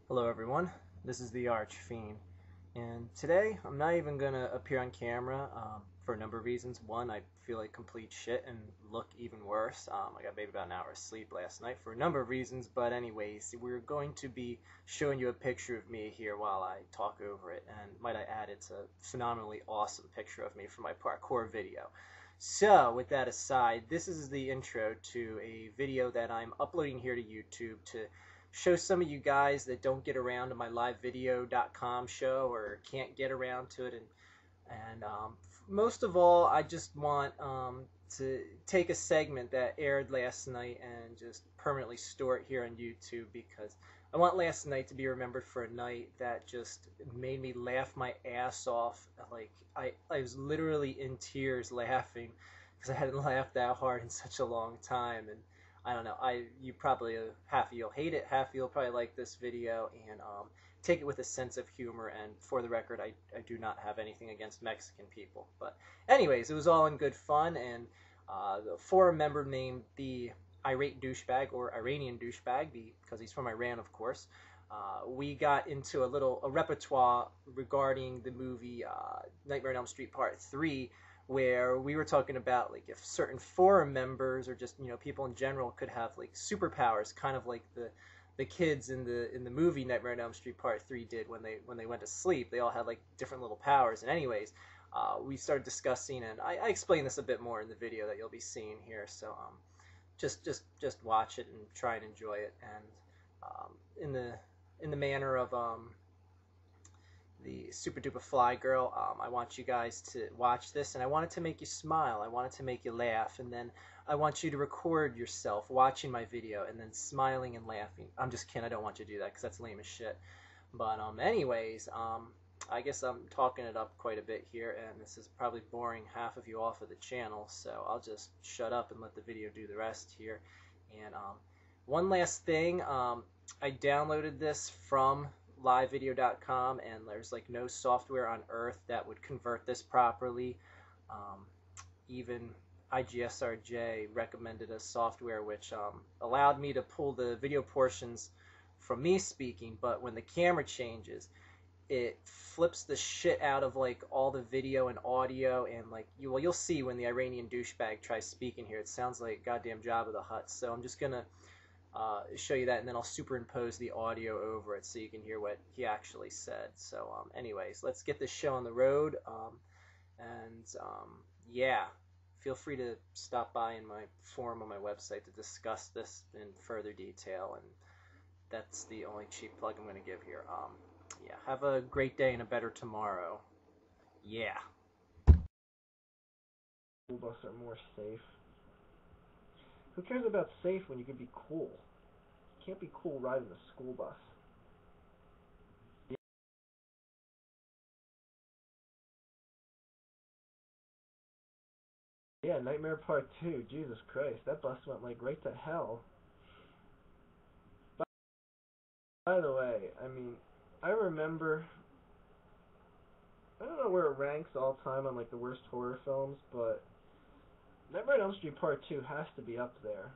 Hello everyone, this is the Archfiend, and today I'm not even going to appear on camera for a number of reasons. One, I feel like complete shit and look even worse. I got maybe about an hour of sleep last night for a number of reasons, but anyways, we're going to be showing you a picture of me here while I talk over it, and might I add, it's a phenomenally awesome picture of me from my parkour video. So, with that aside, this is the intro to a video that I'm uploading here to YouTube to show some of you guys that don't get around to my livevideo.com show or can't get around to it, and most of all, I just want to take a segment that aired last night and just permanently store it here on YouTube, because I want last night to be remembered for a night that just made me laugh my ass off. Like I was literally in tears laughing because I hadn't laughed that hard in such a long time. And I don't know. You probably half of you'll hate it, half of you'll probably like this video, and take it with a sense of humor. And for the record, I do not have anything against Mexican people. But anyways, it was all in good fun, and the forum member named the Irate Douchebag, or Iranian Douchebag, because he's from Iran, of course. We got into a repertoire regarding the movie Nightmare on Elm Street Part 3, where we were talking about like if certain forum members or just people in general could have like superpowers, kind of like the kids in the movie Nightmare on Elm Street Part 3 did when they went to sleep. They all had like different little powers. And anyways, we started discussing, and I explained this a bit more in the video that you'll be seeing here. So just watch it and try and enjoy it. And in the manner of the Super Duper Fly Girl, I want you guys to watch this, and I want it to make you smile. I want it to make you laugh, and then I want you to record yourself watching my video and then smiling and laughing. I'm just kidding. I don't want you to do that because that's lame as shit. But anyways, I guess I'm talking it up quite a bit here, and this is probably boring half of you off of the channel, so I'll just shut up and let the video do the rest here. And one last thing, I downloaded this from livevideo.com, and there's like no software on earth that would convert this properly. Even IGSRJ recommended a software which allowed me to pull the video portions from me speaking, but when the camera changes, it flips the shit out of like all the video and audio, and like you'll see when the Iranian douchebag tries speaking here, it sounds like goddamn Jabba the Hutt. So I'm just gonna show you that, and then I'll superimpose the audio over it so you can hear what he actually said. So anyways, let's get this show on the road, yeah, feel free to stop by in my forum on my website to discuss this in further detail, and that's the only cheap plug I'm going to give here. Yeah, have a great day and a better tomorrow. Yeah. School bus are more safe. Who cares about safe when you can be cool? You can't be cool riding a school bus. Yeah, Nightmare Part 2. Jesus Christ, that bus went like right to hell. By the way, I mean, I remember, I don't know where it ranks all time on like the worst horror films, but Nightmare on Elm Street Part 2 has to be up there.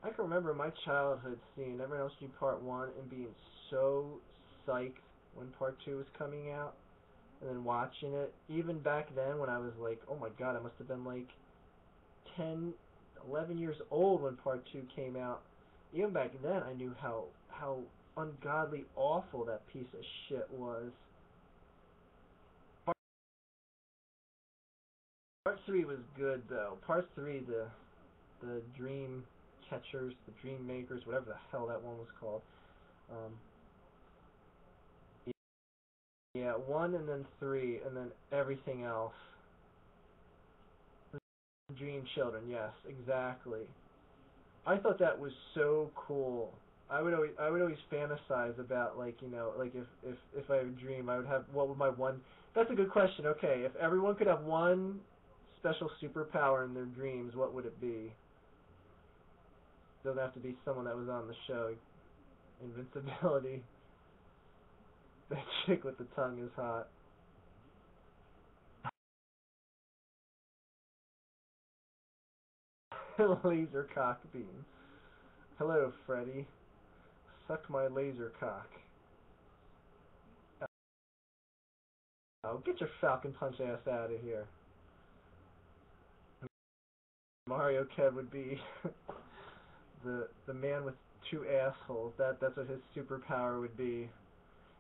I can remember my childhood seeing Nightmare on Elm Street Part 1 and being so psyched when Part 2 was coming out, and then watching it. Even back then when I was like, oh my god, I must have been like 10, 11 years old when Part 2 came out. Even back then I knew how ungodly awful that piece of shit was. Part 3 was good though. Part 3, the dream catchers, the dream makers, whatever the hell that one was called. Yeah, 1 and then 3 and then everything else. The Dream Children, yes, exactly. I thought that was so cool. I would always fantasize about, like, like if I had a dream, I would have, what would my one, that's a good question. Okay, if everyone could have one special superpower in their dreams, what would it be? Doesn't have to be someone that was on the show. Invincibility. That chick with the tongue is hot. Laser cock beam. Hello, Freddy. suck my laser cock. Oh, get your Falcon Punch ass out of here. Mario Kev would be the man with two assholes. That's what his superpower would be.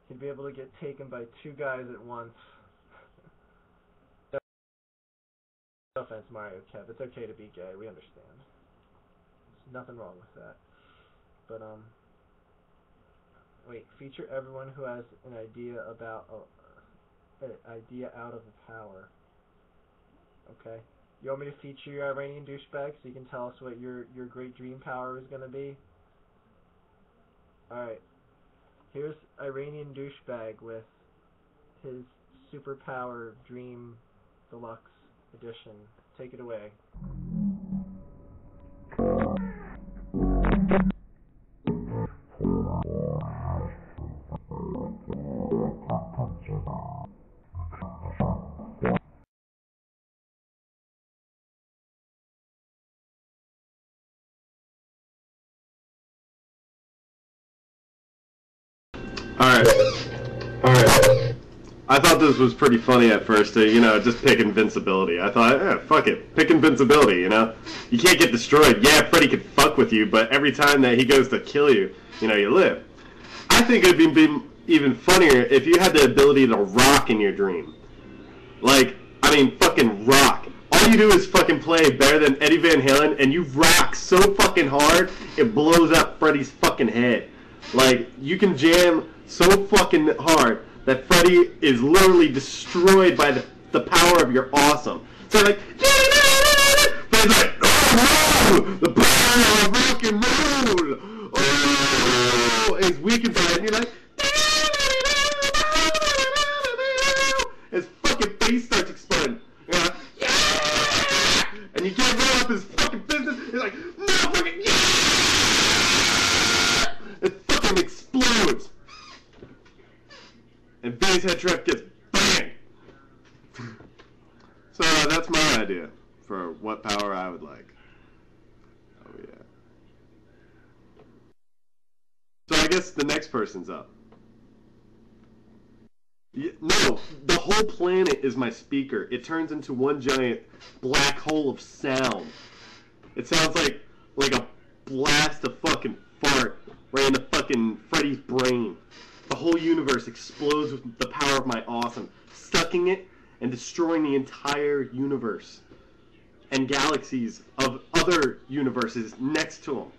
He'd be able to get taken by two guys at once. No offense, Mario Kev. It's okay to be gay. We understand. There's nothing wrong with that. But wait. Feature everyone who has an idea about an idea out of a power. Okay. You want me to feature your Iranian douchebag so you can tell us what your great dream power is gonna be? Alright. Here's Iranian douchebag with his superpower dream deluxe edition. Take it away. Alright. I thought this was pretty funny at first to, just pick invincibility. I thought, fuck it, pick invincibility, You can't get destroyed. Yeah, Freddy could fuck with you, but every time that he goes to kill you, you live. I think it'd be even funnier if you had the ability to rock in your dream. Fucking rock. All you do is fucking play better than Eddie Van Halen, and you rock so fucking hard, it blows up Freddy's fucking head. You can jam so fucking hard that Freddy is literally destroyed by the power of your awesome. So Freddy's like, oh no! The power of rock and roll! Oh! And he's weakened by it, and you're like, his fucking face starts exploding. You're like, yeah! And you can't roll up his fucking business. He's like, motherfucking yeah! It fucking explodes. And Vinny's head trap gets bang! So that's my idea for what power I would like. Oh yeah. So I guess the next person's up. No, the whole planet is my speaker. It turns into one giant black hole of sound. It sounds like a blast of fucking fart right in the fucking Freddy's brain. The whole universe explodes with the power of my awesome, sucking it and destroying the entire universe and galaxies of other universes next to them.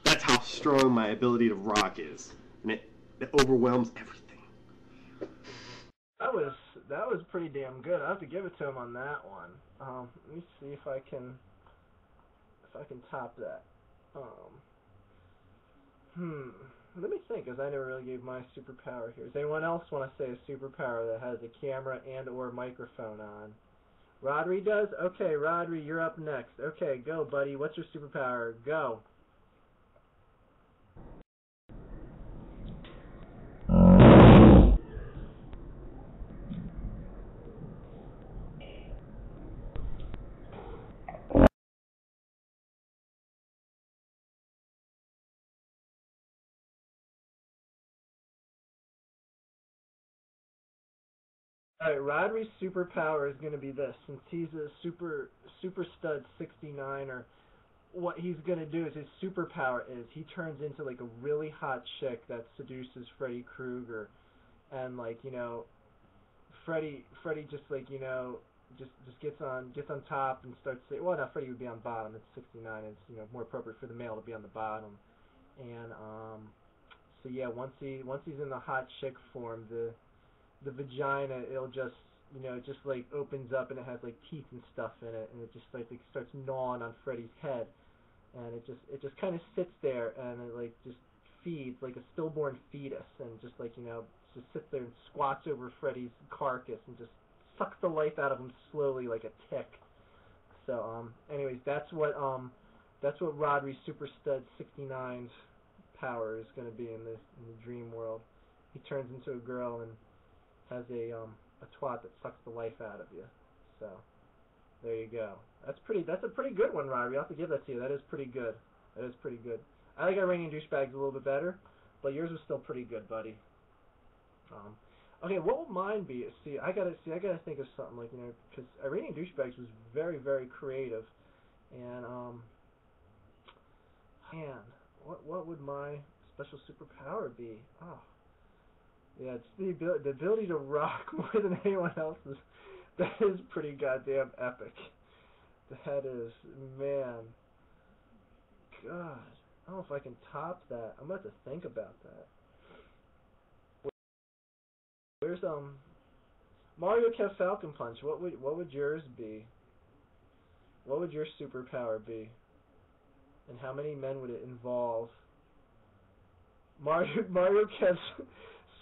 That's how strong my ability to rock is, and it overwhelms everything. That was pretty damn good. I have to give it to him on that one. Let me see if I can top that. Let me think, because I never really gave my superpower here. Does anyone else want to say a superpower that has a camera and or microphone on? Rodri does? Okay, Rodri, you're up next. Okay, go, buddy. What's your superpower? Go. Alright, Rodri's superpower is going to be this. Since he's a super stud 69er, what he's going to do is his superpower is he turns into like a really hot chick that seduces Freddy Krueger. And Freddy just just gets on top and starts saying, well, no, Freddy would be on bottom. It's 69. It's more appropriate for the male to be on the bottom. And so yeah, once he's in the hot chick form, the vagina, it'll just opens up and it has teeth and stuff in it, and it just starts gnawing on Freddy's head, and it just kind of sits there, and it just feeds like a stillborn fetus, and just sits there and squats over Freddy's carcass and just sucks the life out of him slowly like a tick. So anyways, that's what Rodri's Super Stud 69's power is going to be in the dream world. He turns into a girl and has a twat that sucks the life out of you. So there you go. That's a pretty good one, Rodri. I'll have to give that to you. That is pretty good. I like Iranian Douchebags a little bit better, but yours was still pretty good, buddy. Okay, what would mine be? I gotta think of something like, because Iranian Douchebags was very, very creative, and man, what would my special superpower be? Oh, yeah, it's the ability to rock more than anyone else's. That is pretty goddamn epic. That is, man. God, I don't know if I can top that. I'm about to think about that. Where's Mario Kev Falcon Punch? What would yours be? What would your superpower be? And how many men would it involve? Mario Kev's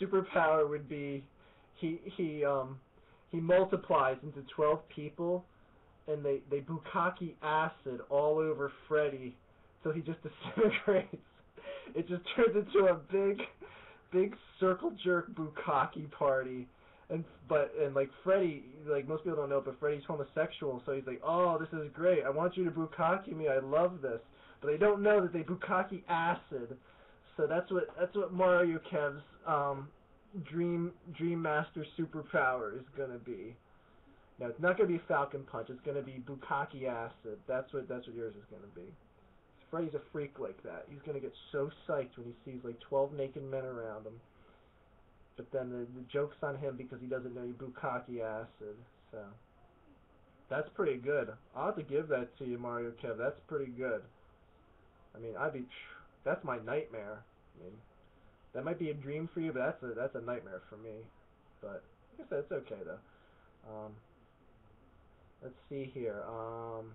superpower would be he multiplies into 12 people, and they bukkake acid all over Freddy till he just disintegrates. It just turns into a big circle jerk bukkake party. And like Freddy, like most people don't know, but Freddy's homosexual, so he's like, oh, this is great. I want you to bukkake me. I love this. But they don't know that they bukkake acid. So that's what Mario Kev's Dream Master superpower is gonna be. Now it's not gonna be Falcon Punch. It's gonna be bukkake acid. That's what yours is gonna be. Freddy's a freak like that. He's gonna get so psyched when he sees like 12 naked men around him. But then the joke's on him because he doesn't know you bukkake acid. So that's pretty good. I'll have to give that to you, Mario Kev. That's pretty good. I mean, that's my nightmare. I mean, that might be a dream for you, but that's a nightmare for me. But like I said, it's okay though. Let's see here. All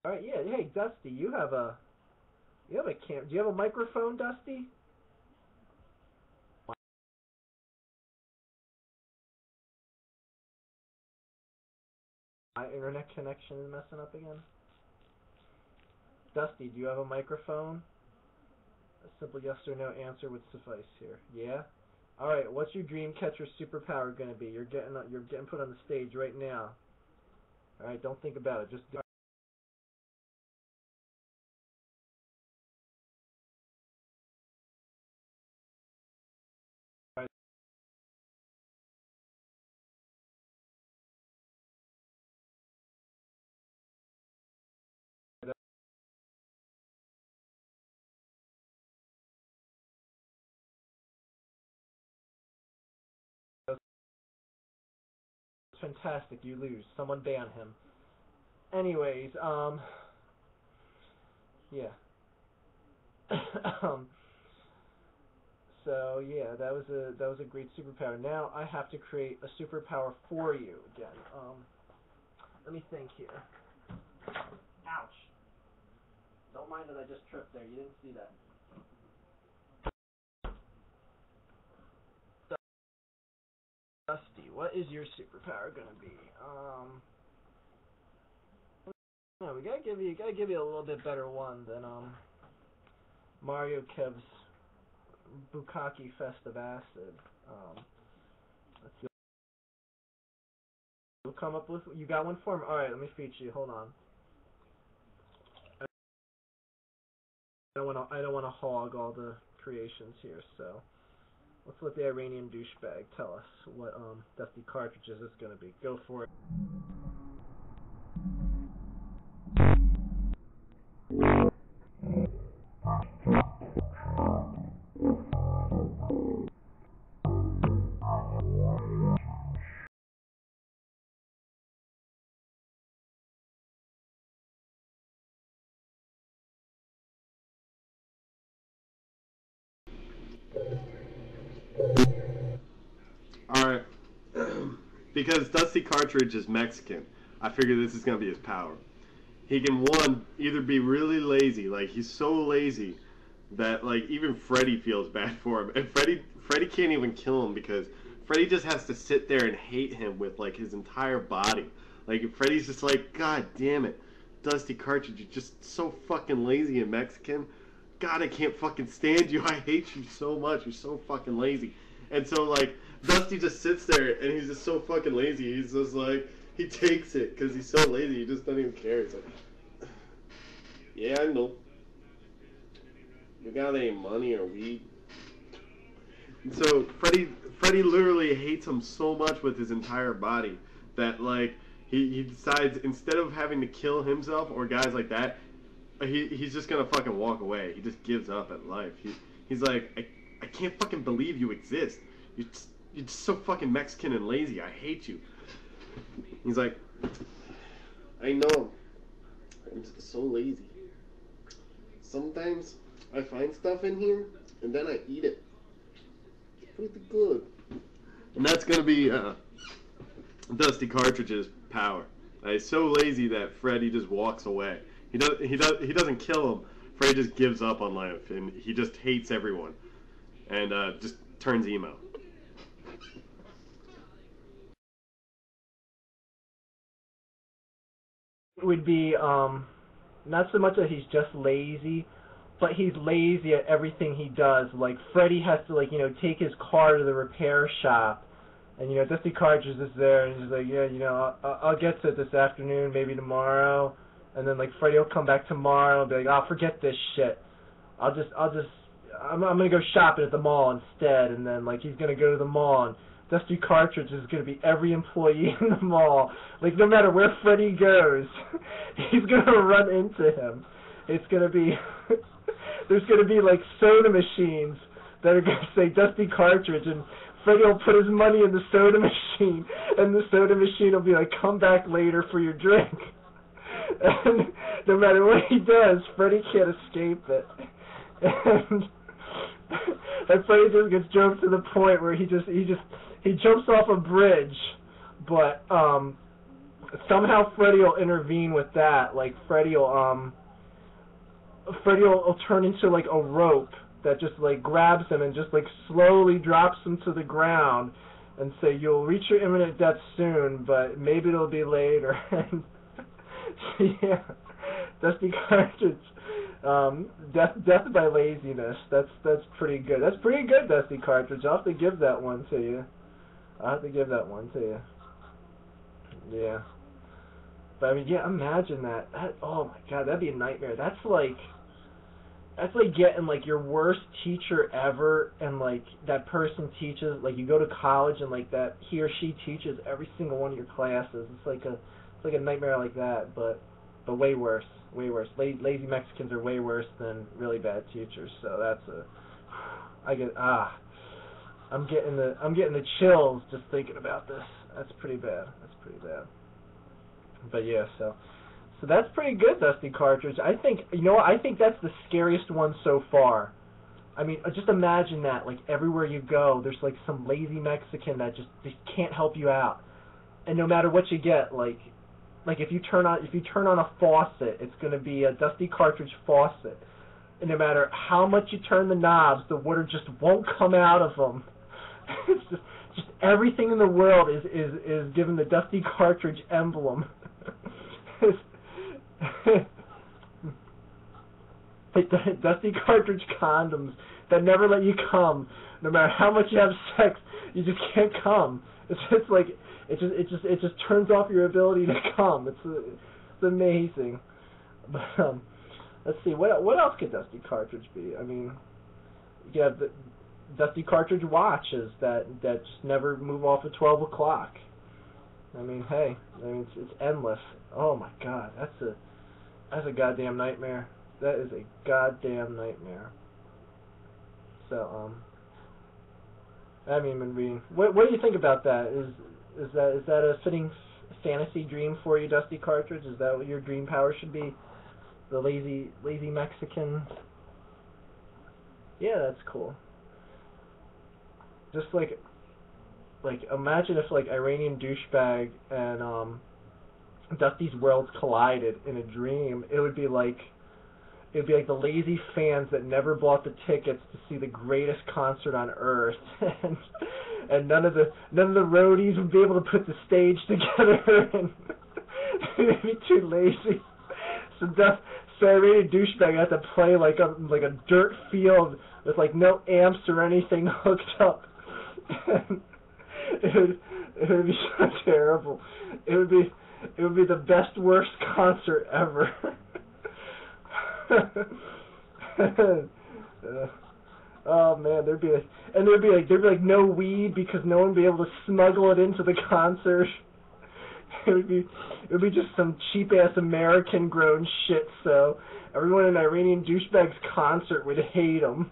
right, yeah. Hey, Dusty, you have a cam. Do you have a microphone, Dusty? My internet connection is messing up again. Dusty, do you have a microphone? A simple yes or no answer would suffice here. Yeah? Alright, what's your Dreamcatcher superpower gonna be? You're getting put on the stage right now. Alright, don't think about it. Just do it. Fantastic, you lose. Someone ban him. Anyways, yeah. So yeah, that was a great superpower. Now I have to create a superpower for you again. Let me think here. Ouch. Don't mind that I just tripped there. You didn't see that. Dusty, what is your superpower gonna be? No, we gotta give you a little bit better one than Mario Kev's Bukkake Fest of Acid. Let's see. We'll come up with. You got one for me? All right, let me feature you. Hold on. I don't wanna hog all the creations here, so let's let the Iranian Douchebag tell us what Dusty Cartridges is gonna be. Go for it. Alright. Because Dusty Cartridge is Mexican, I figure this is going to be his power. He can, one, either be really lazy, like he's so lazy that like even Freddy feels bad for him. And Freddy can't even kill him because Freddy just has to sit there and hate him with like his entire body. Like Freddy's just like, God damn it, Dusty Cartridge, you're just so fucking lazy and Mexican. God, I can't fucking stand you. I hate you so much. You're so fucking lazy. And so like Dusty just sits there and he's just so fucking lazy. He's just like, he takes it because he's so lazy. He just doesn't even care. He's like, Yeah, I know. You got any money or weed? And so Freddy literally hates him so much with his entire body that like he decides instead of having to kill himself or guys like that, he's just gonna fucking walk away. He just gives up at life. He's like, I can't fucking believe you exist. You're just so fucking Mexican and lazy. I hate you. He's like, I know. I'm just so lazy. Sometimes I find stuff in here and then I eat it. It's pretty good. And that's gonna be Dusty Cartridge's power. He's so lazy that Freddy just walks away. He doesn't kill him. Freddy just gives up on life and he just hates everyone and just turns emo. It would be not so much that he's just lazy, but he's lazy at everything he does. Like Freddy has to take his car to the repair shop, and Dusty Cartridge is there, and he's like, yeah, I'll get to it this afternoon, maybe tomorrow, and then Freddy will come back tomorrow and be like, oh, forget this shit. I'm gonna go shopping at the mall instead, and then he's gonna go to the mall, and Dusty Cartridge is gonna be every employee in the mall. No matter where Freddy goes, he's gonna run into him. It's gonna be there's gonna be soda machines that are gonna say Dusty Cartridge, and Freddy will put his money in the soda machine, and the soda machine will be like, come back later for your drink. And no matter what he does, Freddy can't escape it. And Freddy just gets drove to the point where he jumps off a bridge, but somehow Freddy will intervene with that. Freddy will turn into a rope that just grabs him and just slowly drops him to the ground and say, you'll reach your imminent death soon, but maybe it'll be later. And yeah, Dusty Cartridge, death by laziness. That's pretty good. That's pretty good, Dusty Cartridge. I'll have to give that one to you. Yeah. But I mean, yeah, imagine that. Oh my God, that'd be a nightmare. That's like getting your worst teacher ever, and that person teaches, you go to college and that he or she teaches every single one of your classes. It's like a nightmare like that, but way worse. Lazy Mexicans are way worse than really bad teachers. So I'm getting the chills just thinking about this. That's pretty bad. But yeah, so that's pretty good, Dusty Cartridge. I think that's the scariest one so far. I mean, just imagine that, everywhere you go, there's some lazy Mexican that just can't help you out. And no matter what you get, if you turn on a faucet, it's going to be a Dusty Cartridge faucet. And no matter how much you turn the knobs, the water just won't come out of them. It's just everything in the world is given the Dusty Cartridge emblem. Dusty Cartridge condoms that never let you come. No matter how much you have sex, you just can't come. It's just turns off your ability to come. It's amazing. But let's see, what else could Dusty Cartridge be? I mean, you have the Dusty Cartridge watches that just never move off at 12 o'clock. I mean, hey, it's endless. Oh my God, that's a goddamn nightmare. That is a goddamn nightmare. So I mean, what do you think about that? Is that a fitting fantasy dream for you, Dusty Cartridge? Is that what your dream power should be? The lazy Mexican? Yeah, that's cool. Just imagine if Iranian Douchebag and Dusty's worlds collided in a dream. It would be like the lazy fans that never bought the tickets to see the greatest concert on earth, and none of the roadies would be able to put the stage together, and they'd be too lazy. So Irate Douchebag had to play like a dirt field with no amps or anything hooked up. And it would be so terrible. It would be the best worst concert ever. Oh man, there'd be no weed because no one would be able to smuggle it into the concert. It would be just some cheap ass American grown shit. So everyone in Iranian Douchebag's concert would hate him.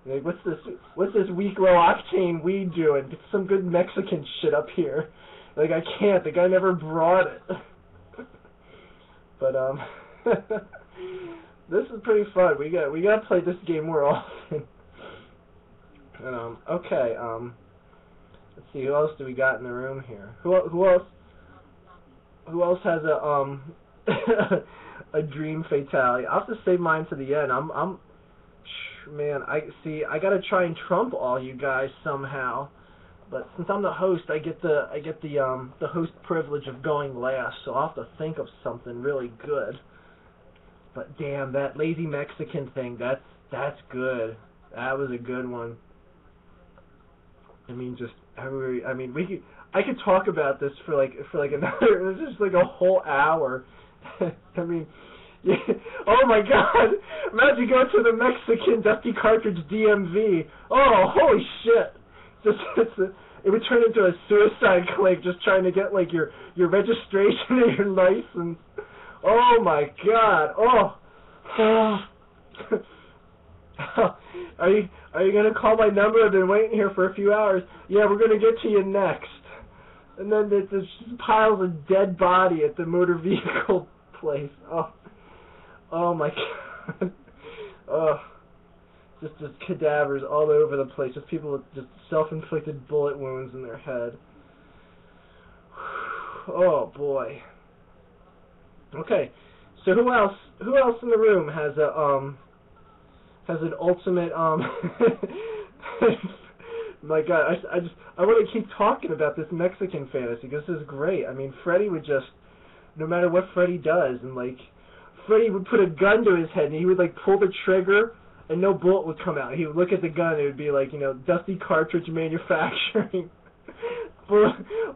Like, what's this weak low octane weed doing? Get some good Mexican shit up here. Like, I can't. The guy never brought it. But this is pretty fun. We gotta play this game more often. Okay. Let's see. Who else do we got in the room here? Who else has a a dream fatality? I'll have to save mine to the end. Man, I gotta try and trump all you guys somehow. But since I'm the host, I get the host privilege of going last. So I'll have to think of something really good. But damn, that lazy Mexican thing, that's good. That was a good one. I mean, I could talk about this for like another, it's just like a whole hour. I mean, yeah. Oh my God! Imagine going to the Mexican Dusty Cartridge DMV. Oh, holy shit! It would turn into a suicide clinic just trying to get like your registration and your license. Oh my God! Oh. Are you gonna call my number? I've been waiting here for a few hours. Yeah, we're gonna get to you next. And then there's just piles of dead body at the motor vehicle place. Oh my God. Oh, just cadavers all over the place. Just people with just self-inflicted bullet wounds in their head. Oh boy. Okay, so who else in the room has an ultimate my God, I want to keep talking about this Mexican fantasy because this is great. I mean, Freddy would just, no matter what Freddy does, and like Freddy would put a gun to his head and he would like pull the trigger and no bullet would come out. He would look at the gun and it would be like, Dusty Cartridge Manufacturing.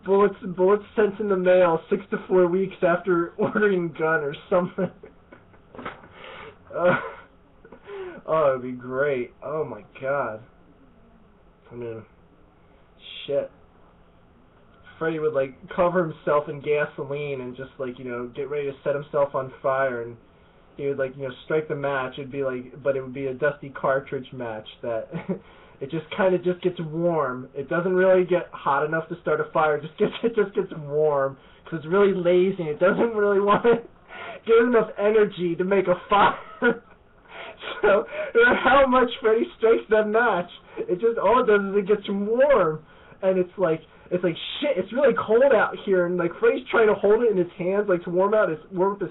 bullets sent in the mail 6 to 4 weeks after ordering gun or something. Oh, it'd be great. Oh my God. I mean, shit. Freddy would like cover himself in gasoline and just like, get ready to set himself on fire, and he would like, strike the match. It'd be like, but it would be a Dusty Cartridge match that it just kind of just gets warm. It doesn't really get hot enough to start a fire. It just gets warm because it's really lazy and it doesn't really want to give enough energy to make a fire. So no matter how much Freddy strikes that match, all it does is it gets warm, and it's like shit. It's really cold out here, and like Freddy's trying to hold it in his hands, like to warm up his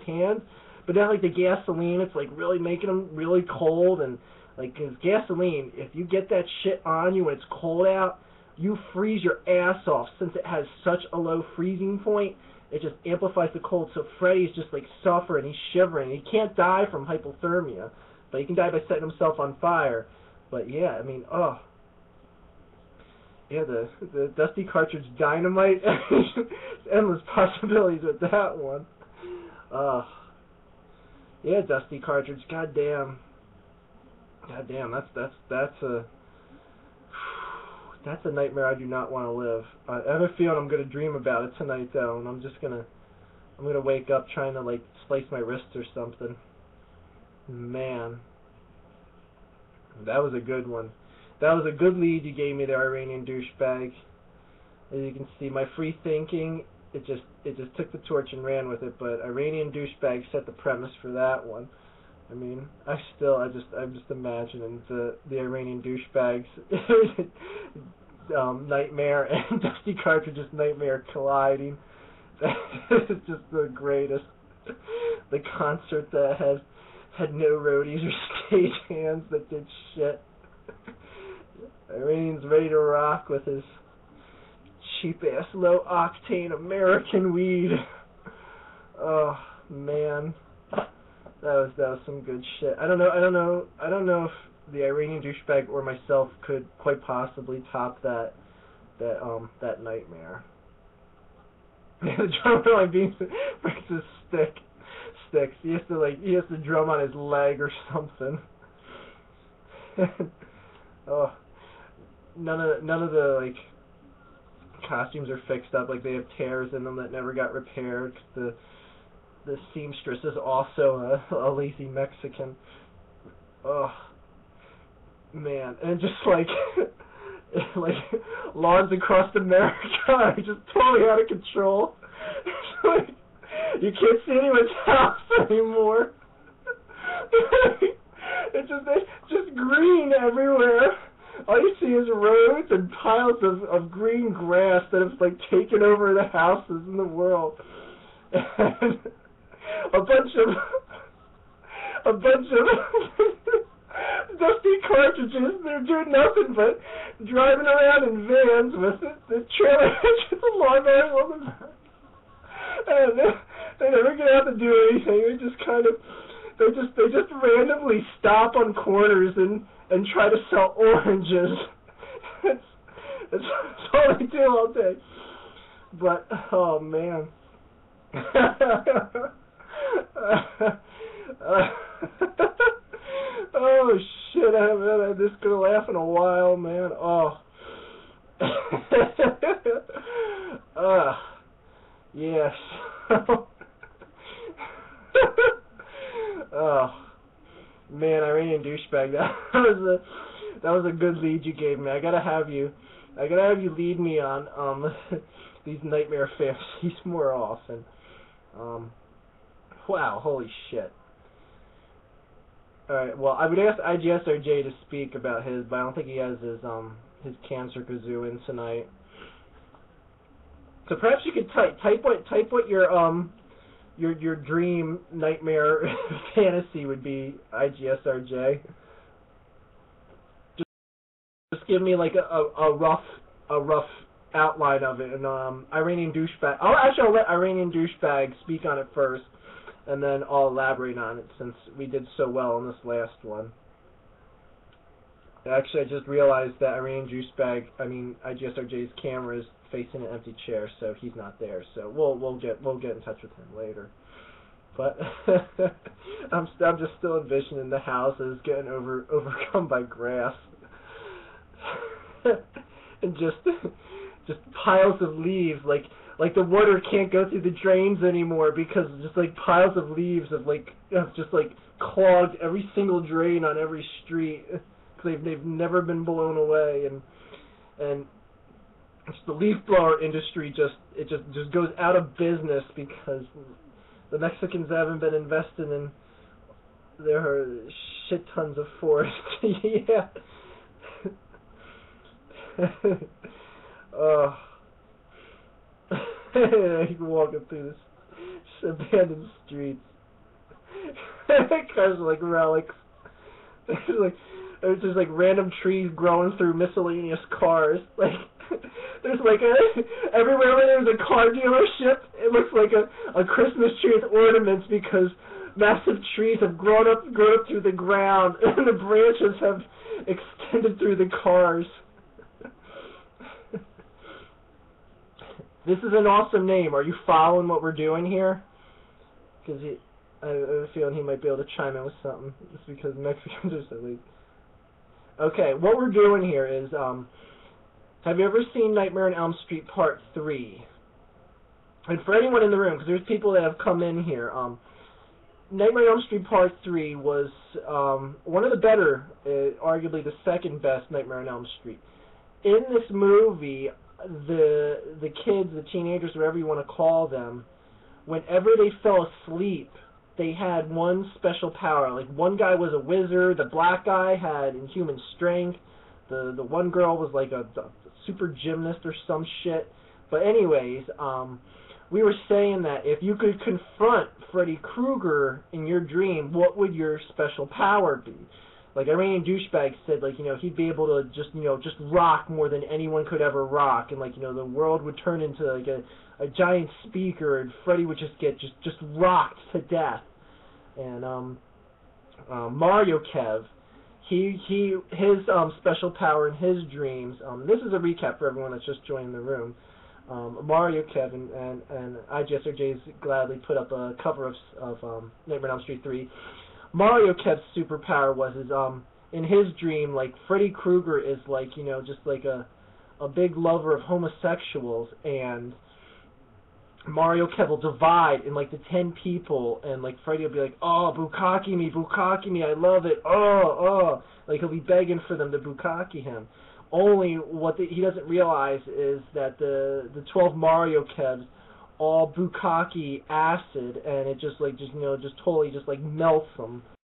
hands, but then like the gasoline, it's like really making him really cold, and like 'cause gasoline, if you get that shit on you when it's cold out, you freeze your ass off. Since it has such a low freezing point, it just amplifies the cold. So Freddy's just like suffering, he's shivering. He can't die from hypothermia, but he can die by setting himself on fire. But yeah, I mean, yeah, the Dusty Cartridge Dynamite, endless possibilities with that one. Yeah, Dusty Cartridge, goddamn, that's a nightmare I do not want to live. I have a feeling I'm gonna dream about it tonight though, and I'm gonna wake up trying to like slice my wrists or something. Man, that was a good one. That was a good lead you gave me there, Iranian Douchebag. As you can see, my free thinking, it just took the torch and ran with it, but Iranian Douchebag set the premise for that one. I mean, I'm just imagining the Iranian Douchebag's nightmare and Dusty Cartridge's nightmare colliding. It's just the greatest. The concert that had no roadies or stage hands that did shit. Iranian's ready to rock with his cheap-ass, low-octane American weed. Oh, man. That was some good shit. I don't know if the Iranian Douchebag or myself could quite possibly top that nightmare. The drummer like breaks his stick, sticks. He has to drum on his leg or something. Oh, none of the like costumes are fixed up. Like they have tears in them that never got repaired. The seamstress is also a lazy Mexican. Oh man, and just like like lawns across America are just totally out of control. Like, you can't see anyone's house anymore. It's just green everywhere. All you see is roads and piles of green grass that have like taken over the houses in the world. And a bunch of dusty cartridges. They're doing nothing but driving around in vans with the trailer hitches and lawnmowers on the back. And they never get out to do anything. They just randomly stop on corners and try to sell oranges. That's all they do all day. But oh man. Oh shit! I haven't had this good laugh in a while, man. Oh. Yes. Oh man, Iranian douchebag. That was a good lead you gave me. I gotta have you lead me on these nightmare fantasies more often. Wow, holy shit. Alright, well, I would ask IGSRJ to speak about his, but I don't think he has his cancer kazoo in tonight. So perhaps you could type what your dream nightmare fantasy would be, IGSRJ. Just give me like a rough outline of it, and Iranian douchebag. I'll let Iranian douchebag speak on it first, and then I'll elaborate on it since we did so well on this last one. Actually, I just realized that Iranian douchebag, IGSRJ's camera is facing an empty chair, so he's not there. So we'll get in touch with him later. But I'm just still envisioning the houses getting overcome by grass, and just piles of leaves, like the water can't go through the drains anymore because just like piles of leaves have just clogged every single drain on every street because they've never been blown away, and the leaf blower industry just goes out of business because the Mexicans haven't been investing in their shit tons of forest. Yeah. Oh. Walking through this abandoned streets. Cars are like relics. There's just like random trees growing through miscellaneous cars. Like there's everywhere where there's a car dealership, it looks like a Christmas tree with ornaments because massive trees have grown up through the ground and the branches have extended through the cars. This is an awesome name. Are you following what we're doing here? Because I have a feeling he might be able to chime in with something. Just because Mexicans are so lazy. Okay, what we're doing here is, have you ever seen Nightmare on Elm Street Part 3? And for anyone in the room, because there's people that have come in here, Nightmare on Elm Street Part 3 was one of the better, arguably the second best Nightmare on Elm Street. In this movie, the kids, the teenagers, whatever you want to call them, whenever they fell asleep, they had one special power. Like one guy was a wizard, the black guy had inhuman strength, the one girl was like a super gymnast or some shit. But anyways, we were saying that if you could confront Freddy Krueger in your dream, what would your special power be? Like Iranian douchebag said, he'd be able to just rock more than anyone could ever rock, and the world would turn into a giant speaker, and Freddy would just get just rocked to death. And Mario Kev, his special power in his dreams. This is a recap for everyone that's just joining the room. Mario Kev and IGSRJ's gladly put up a cover of Nightmare on Elm Street 3. Mario Kev's superpower was his in his dream, like, Freddy Krueger is like, just like a big lover of homosexuals, and Mario Kev will divide in like the 10 people, and like Freddy will be like, oh, bukkake me, I love it, oh, like he'll be begging for them to bukkake him. Only what he doesn't realize is that the 12 Mario Kevs all bukkake acid, and it just totally just like melts them.